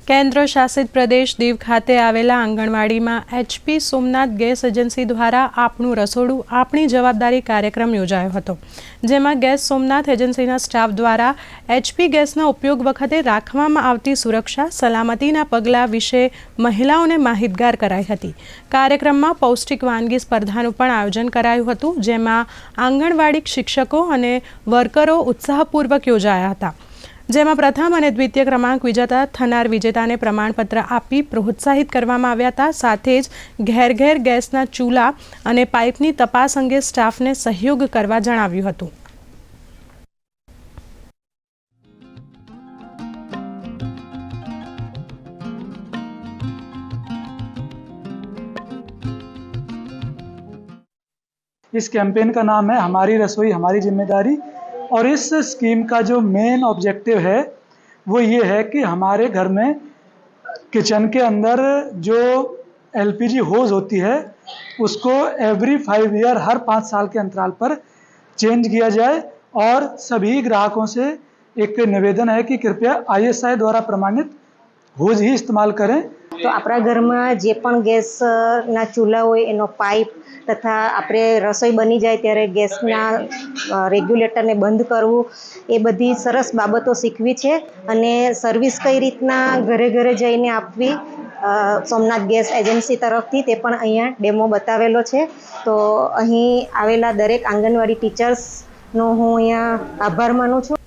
કેન્દ્ર શાસિત પ્રદેશ દીવ ખાતે આવેલા આંગણવાડીમાં HP સોમનાથ ગેસ એજન્સી દ્વારા આપણું રસોડું આપણી જવાબદારી કાર્યક્રમ યોજાયો હતો, જેમાં ગેસ સોમનાથ એજન્સીના સ્ટાફ દ્વારા HP ગેસના ઉપયોગ વખતે રાખવામાં આવતી સુરક્ષા સલામતીના પગલાં વિશે મહિલાઓને માહિતગાર કરાઈ હતી। કાર્યક્રમમાં પૌષ્ટિક વાનગી સ્પર્ધાનું પણ આયોજન કરાયું હતું, જેમાં આંગણવાડી શિક્ષકો અને વર્કરો ઉત્સાહપૂર્વક યોજાયા હતા, જેમાં પ્રથમ અને દ્વિતીય ક્રમાંક વિજેતા થનાર વિજેતાને પ્રમાણપત્ર આપી પ્રોત્સાહિત કરવામાં આવ્યા હતા। સાથે જ ઘેર ઘેર ગેસના ચૂલા અને પાઇપની તપાસ અંગે સ્ટાફને સહયોગ કરવા જણાવ્યું હતું। इस कैंपेन का नाम है हमारी रसोई हमारी जिम्मेदारी और इस स्कीम का जो मेन ऑब्जेक्टिव है वो ये है कि हमारे घर में किचन के अंदर जो LPG होज होती है उसको एवरी 5 ईयर हर 5 साल के अंतराल पर चेंज किया जाए और सभी ग्राहकों से एक निवेदन है कि कृपया ISI द्वारा प्रमाणित होज ही इस्तेमाल करें। तो अपना घर में जे पण गैस ना चूल्हा होय एनो पाइप तथा आपणे रसोई बनी जाए त्यारे गैसना रेग्युलेटर ने बंद करवू ए बधी सरस बाबतो शीखवी छे अने सर्विस कई रीतना घरे घरे जईने आपवी सोमनाथ गैस एजेंसी तरफथी ते पण अहींया डेमो बतावेलो छे। तो अहीं आवेला दरेक आंगणवाड़ी टीचर्सनो हुं अहींया आभार मानु छुं।